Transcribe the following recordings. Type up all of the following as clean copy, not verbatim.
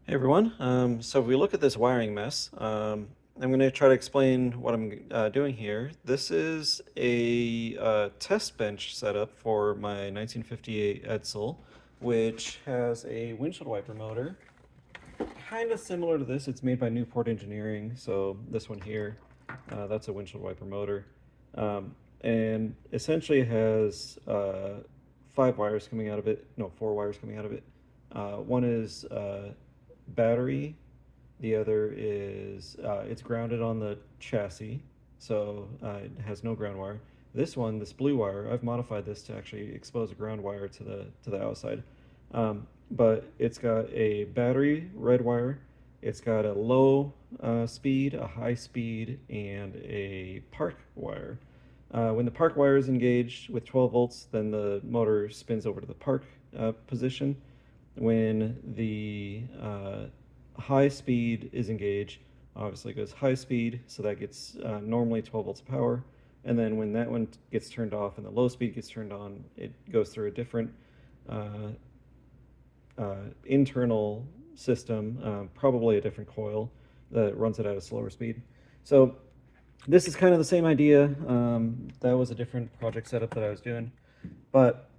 Hey everyone. So if we look at this wiring mess, I'm going to try to explain what I'm doing here. This is a test bench setup for my 1958 Edsel, which has a windshield wiper motor, kind of similar to this. It's made by Newport Engineering, so this one here, that's a windshield wiper motor. And essentially it has five wires coming out of it, no, four wires coming out of it. One is battery. The other is it's grounded on the chassis, so it has no ground wire. This one, this blue wire, I've modified this to actually expose a ground wire to the outside. But it's got a battery red wire. It's got a low speed, a high speed, and a park wire. When the park wire is engaged with 12 volts, then the motor spins over to the park position. When the high speed is engaged, obviously it goes high speed, so that gets normally 12 volts of power. And then when that one gets turned off and the low speed gets turned on, it goes through a different uh, internal system, probably a different coil that runs it at a slower speed. So this is kind of the same idea. That was a different project setup that I was doing. But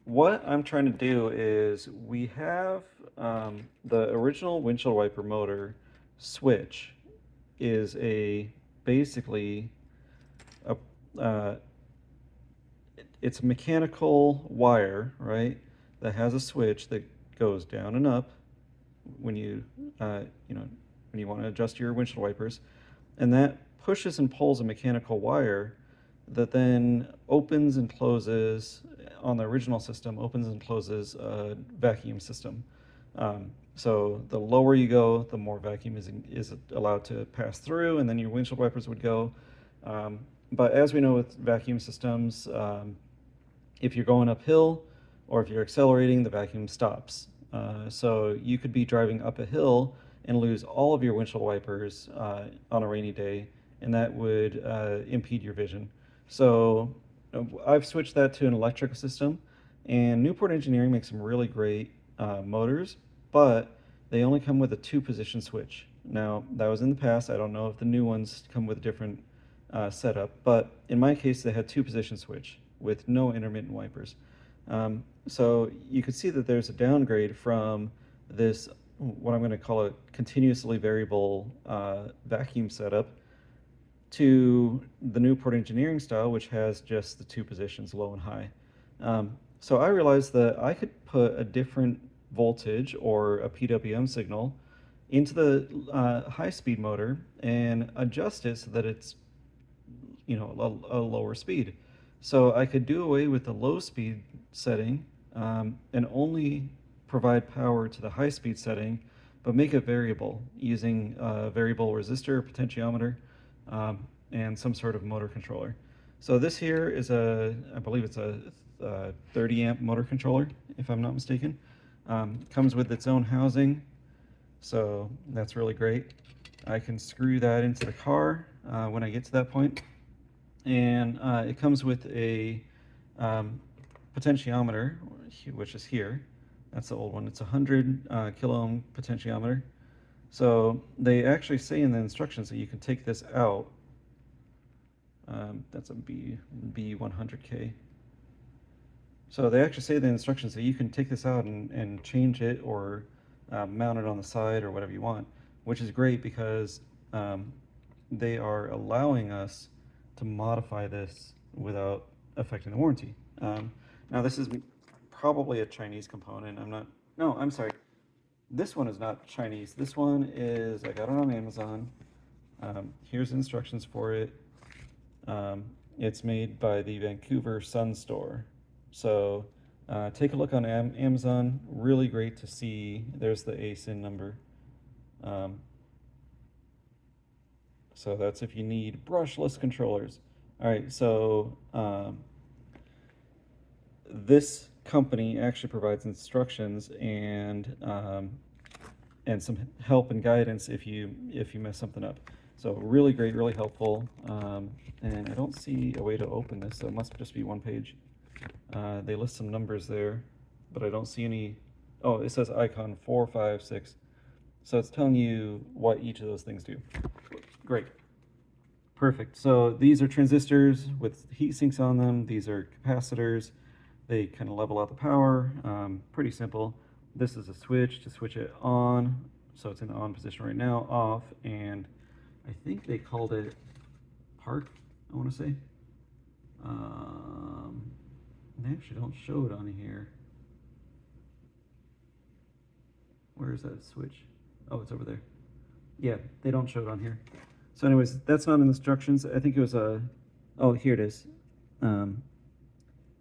what I'm trying to do is we have the original windshield wiper motor switch is a basically a it's a mechanical wire, right? That has a switch that goes down and up when you know when you want to adjust your windshield wipers, and that pushes and pulls a mechanical wire that then opens and closes on the original system, opens and closes a vacuum system. So the lower you go, the more vacuum is allowed to pass through, and then your windshield wipers would go. But as we know with vacuum systems, if you're going uphill or if you're accelerating, the vacuum stops. So you could be driving up a hill and lose all of your windshield wipers on a rainy day, and that would impede your vision. So I've switched that to an electrical system, and Newport Engineering makes some really great motors, but they only come with a two-position switch. Now, that was in the past. I don't know if the new ones come with a different setup, but in my case, they had two-position switch with no intermittent wipers. So you could see that there's a downgrade from this, what I'm going to call a continuously variable vacuum setup, to the Newport Engineering style, which has just the two positions, low and high. So I realized that I could put a different voltage or a PWM signal into the high-speed motor and adjust it so that it's a lower speed. So I could do away with the low speed setting and only provide power to the high speed setting, but make it variable using a variable resistor, potentiometer, and some sort of motor controller. So this here is I believe it's a 30 amp motor controller, if I'm not mistaken. Comes with its own housing, so that's really great. I can screw that into the car when I get to that point. And it comes with a potentiometer, which is here. That's the old one. It's a 100 kilo ohm potentiometer. So they actually say in the instructions that you can take this out. That's a B100K. So they actually say in the instructions that you can take this out and change it or mount it on the side or whatever you want, which is great because they are allowing us to modify this without affecting the warranty. Now this is probably a Chinese component. No, I'm sorry. This one is not Chinese. This one is, I got it on Amazon. Here's instructions for it. It's made by the Vancouver Sun Store. So take a look on Amazon. Really great to see. There's the ASIN number. So that's if you need brushless controllers. All right, so this company actually provides instructions and some help and guidance if you mess something up. So really great, really helpful. And I don't see a way to open this, so it must just be one page. They list some numbers there, but I don't see any. Oh, it says icon 4, 5, 6. So it's telling you what each of those things do. Great. Perfect. So these are transistors with heat sinks on them. These are capacitors. They kind of level out the power. Pretty simple. This is a switch to switch it on. So it's in on position right now, off, and I think they called it park, I want to say. They actually don't show it on here. Where is that switch? Oh, it's over there. Yeah, they don't show it on here. So anyways, that's not in the instructions. I think it was a, oh, here it is.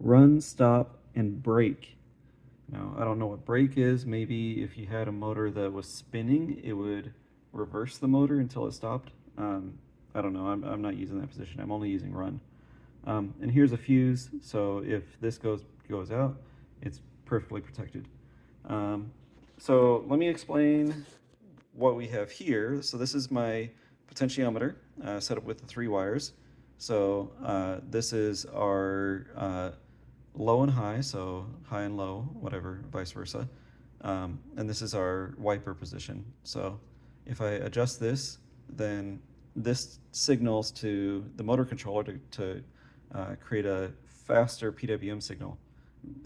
Run, stop, and brake. Now, I don't know what brake is. Maybe if you had a motor that was spinning, it would reverse the motor until it stopped. I don't know. I'm not using that position. I'm only using run. And here's a fuse. So if this goes out, it's perfectly protected. So let me explain what we have here. So this is my potentiometer set up with the 3 wires. So this is our low and high, so high and low, whatever, vice versa. And this is our wiper position. So if I adjust this, then this signals to the motor controller to create a faster PWM signal,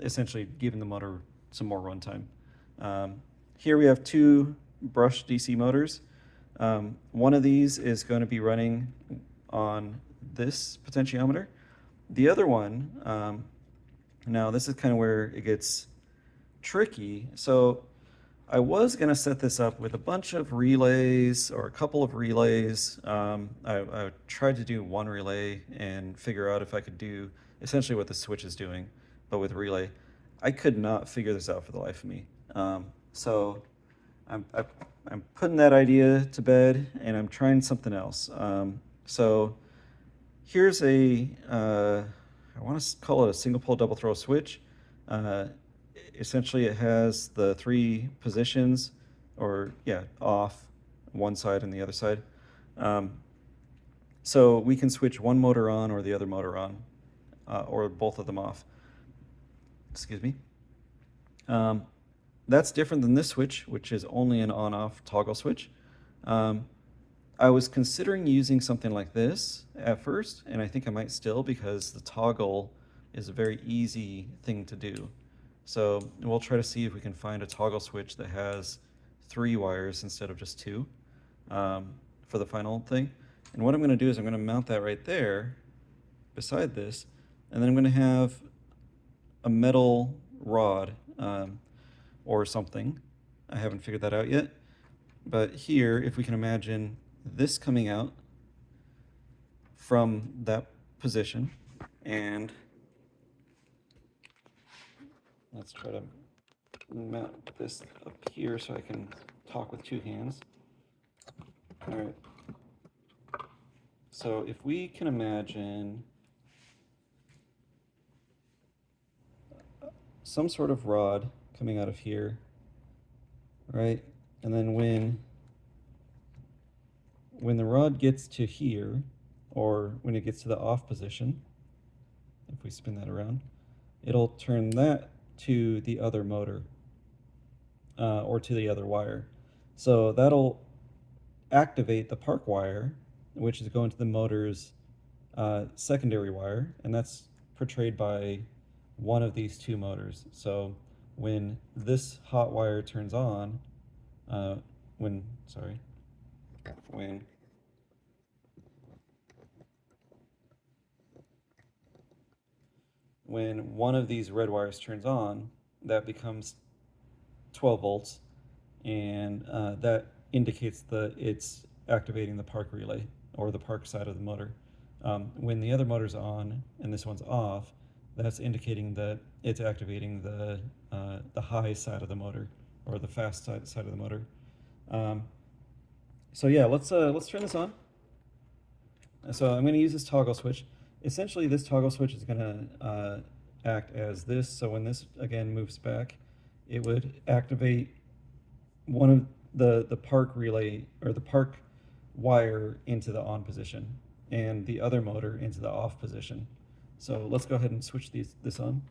essentially giving the motor some more runtime. Here we have 2 brush DC motors. One of these is going to be running on this potentiometer. The other one, now this is kind of where it gets tricky. So I was going to set this up with a bunch of relays or a couple of relays. I tried to do one relay and figure out if I could do essentially what the switch is doing, but with relay. I could not figure this out for the life of me. So I'm putting that idea to bed, and I'm trying something else. So here's a, I want to call it a single pole double throw switch. Essentially it has the 3 positions, or yeah, off one side and the other side. So we can switch one motor on or the other motor on, or both of them off. Excuse me. That's different than this switch, which is only an on-off toggle switch. I was considering using something like this at first, and I think I might still, because the toggle is a very easy thing to do. So we'll try to see if we can find a toggle switch that has 3 wires instead of just 2 for the final thing. And what I'm going to do is I'm going to mount that right there beside this, and then I'm going to have a metal rod or something. I haven't figured that out yet. But here, if we can imagine this coming out from that position, and let's try to mount this up here so I can talk with 2 hands. All right. So if we can imagine some sort of rod coming out of here, right? And then when the rod gets to here, or when it gets to the off position, if we spin that around, it'll turn that to the other motor, or to the other wire. So that'll activate the park wire, which is going to the motor's secondary wire, and that's portrayed by one of these 2 motors. So when this hot wire turns on, when one of these red wires turns on, that becomes 12 volts, and that indicates that it's activating the park relay, or the park side of the motor. When the other motor's on and this one's off, that's indicating that it's activating the high side of the motor, or the fast side of the motor. So yeah, let's turn this on. So I'm going to use this toggle switch. Essentially, this toggle switch is going to act as this. So when this again moves back, it would activate one of the park relay, or the park wire, into the on position, and the other motor into the off position. So let's go ahead and switch this on.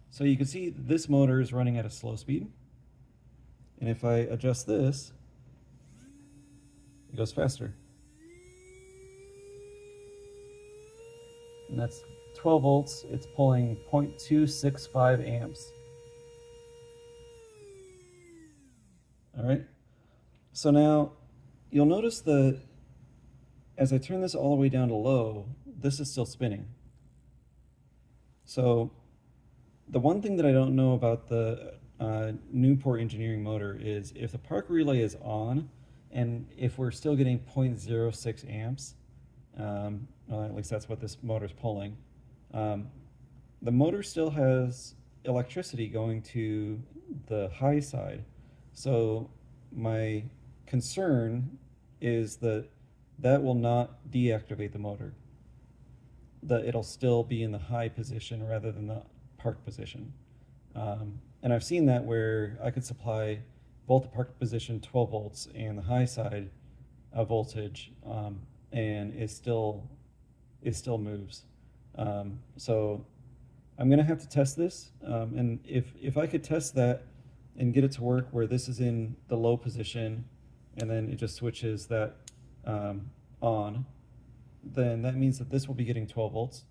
So you can see this motor is running at a slow speed, And if I adjust this, it goes faster. And that's 12 volts. It's pulling 0.265 amps. All right. So now you'll notice that as I turn this all the way down to low, this is still spinning. So the one thing that I don't know about the Newport Engineering motor is if the park relay is on and if we're still getting 0.06 amps, well, at least that's what this motor's pulling, the motor still has electricity going to the high side. So my concern is that that will not deactivate the motor. That it'll still be in the high position rather than the park position. And I've seen that where I could supply both the park position 12 volts and the high side voltage, and it still moves. So I'm gonna have to test this, and if I could test that and get it to work where this is in the low position and then it just switches that on, then that means that this will be getting 12 volts,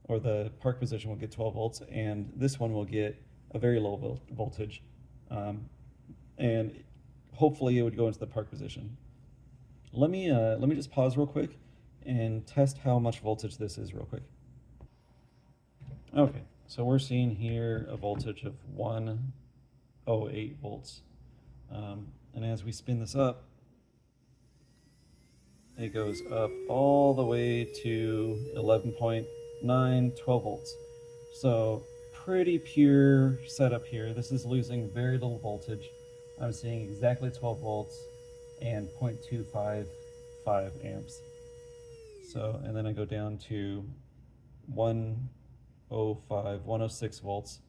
or the park position will get 12 volts, and this one will get a very low voltage. And hopefully it would go into the park position. Let me just pause real quick and test how much voltage this is real quick. Okay, so we're seeing here a voltage of 108 volts. And as we spin this up, it goes up all the way to 11.9, 12 volts. So pretty pure setup here. This is losing very little voltage. I'm seeing exactly 12 volts and 0.255 amps. So, and then I go down to 106 volts,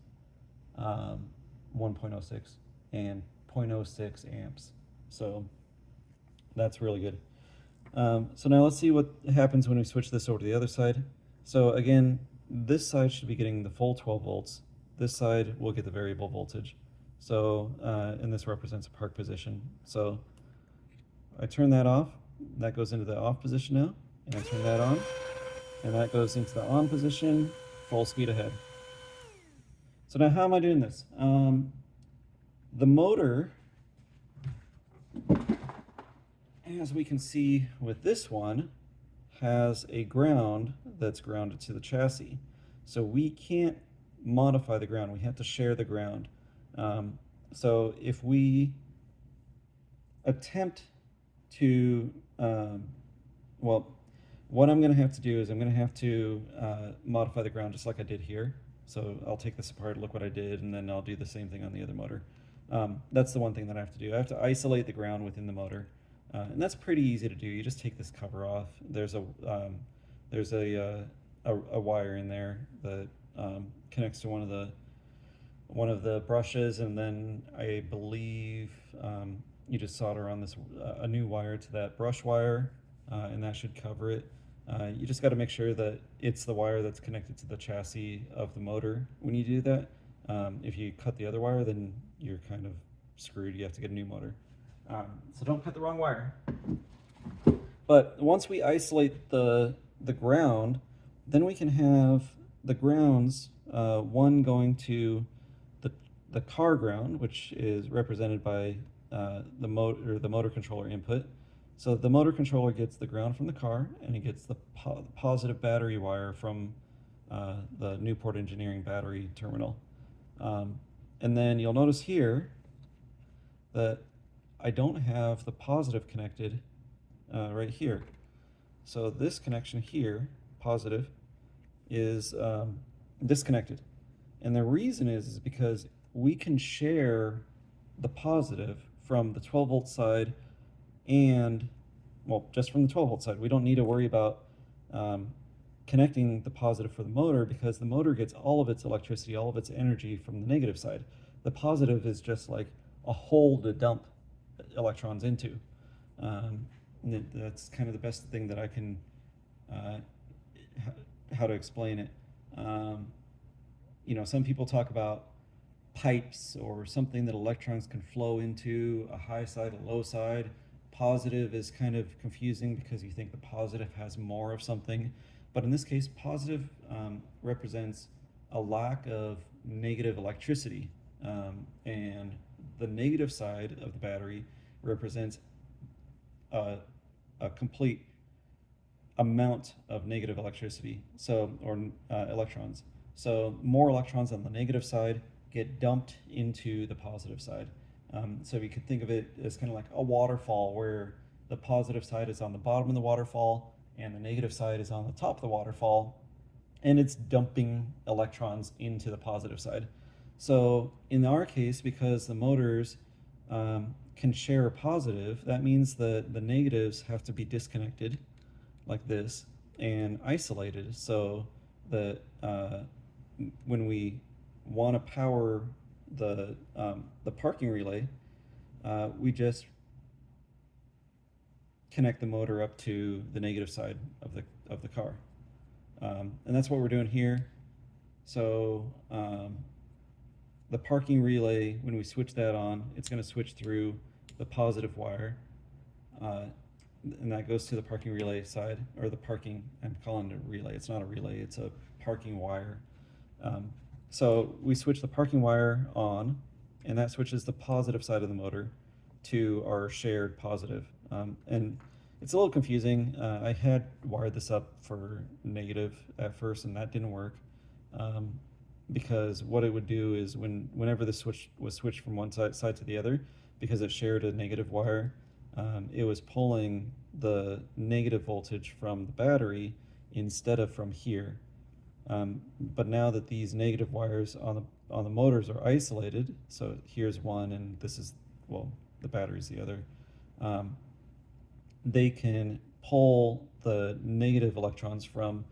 1.06 and 0.06 amps. So that's really good. So now let's see what happens when we switch this over to the other side. So again, this side should be getting the full 12 volts. This side will get the variable voltage. So, and this represents a park position. So I turn that off, that goes into the off position now, and I turn that on, and that goes into the on position, full speed ahead. So now how am I doing this? The motor, as we can see with this one, has a ground that's grounded to the chassis. So we can't modify the ground, we have to share the ground. So if we attempt to, well, what I'm gonna have to do is I'm gonna have to modify the ground just like I did here. So I'll take this apart, look what I did, and then I'll do the same thing on the other motor. That's the one thing that I have to do. I have to isolate the ground within the motor. And that's pretty easy to do. You just take this cover off. There's a wire in there that connects to one of the brushes, and then I believe you just solder on this a new wire to that brush wire, and that should cover it. You just got to make sure that it's the wire that's connected to the chassis of the motor when you do that. If you cut the other wire, then you're kind of screwed. You have to get a new motor. So don't cut the wrong wire. But once we isolate the ground, then we can have the grounds, one going to the car ground, which is represented by the motor controller input. So the motor controller gets the ground from the car, and it gets the positive battery wire from the Newport Engineering battery terminal. And then you'll notice here that I don't have the positive connected right here. So this connection here, positive, is disconnected. And the reason is because we can share the positive from the 12 volt side and, well, just from the 12 volt side. We don't need to worry about connecting the positive for the motor, because the motor gets all of its electricity, all of its energy from the negative side. The positive is just like a hole to dump electrons into. That's kind of the best thing that I can, how to explain it. You know, some people talk about pipes or something that electrons can flow into, a high side, a low side. Positive is kind of confusing because you think the positive has more of something. But in this case, positive represents a lack of negative electricity. And the negative side of the battery represents a complete amount of negative electricity, or electrons. So more electrons on the negative side get dumped into the positive side. So you could think of it as kind of like a waterfall where the positive side is on the bottom of the waterfall and the negative side is on the top of the waterfall, and it's dumping electrons into the positive side. So in our case, because the motors can share a positive, that means that the negatives have to be disconnected like this and isolated, so that when we want to power the parking relay, we just connect the motor up to the negative side of the car, and that's what we're doing here. So the parking relay, when we switch that on, it's going to switch through the positive wire, and that goes to the parking relay side, or the parking, I'm calling it a relay, it's not a relay, it's a parking wire. So we switch the parking wire on, and that switches the positive side of the motor to our shared positive. And it's a little confusing. I had wired this up for negative at first, and that didn't work. Because what it would do is whenever the switch was switched from one side to the other, because it shared a negative wire, it was pulling the negative voltage from the battery instead of from here. But now that these negative wires on the motors are isolated, so here's one and this is, well, the battery's the other, they can pull the negative electrons from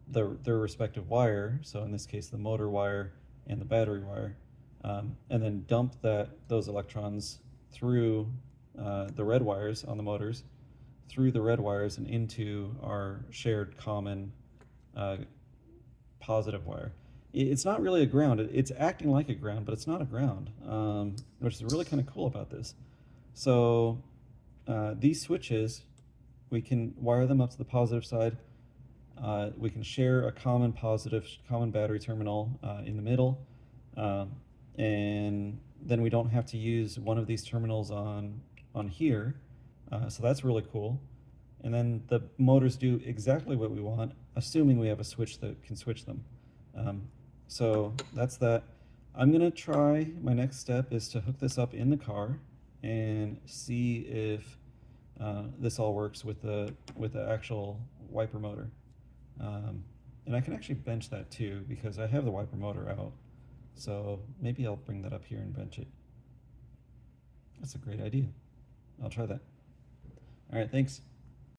their respective wire, so in this case the motor wire and the battery wire, and then dump those electrons through the red wires on the motors, through the red wires and into our shared common positive wire. It's not really a ground. It's acting like a ground, but it's not a ground, which is really kind of cool about this. So these switches, we can wire them up to the positive side. We can share a common battery terminal in the middle, and then we don't have to use one of these terminals on here, so that's really cool. And then the motors do exactly what we want, assuming we have a switch that can switch them. So that's that. I'm gonna try, my next step is to hook this up in the car and see if this all works with the actual wiper motor. And I can actually bench that too, because I have the wiper motor out. So maybe I'll bring that up here and bench it. That's a great idea. I'll try that. All right, thanks.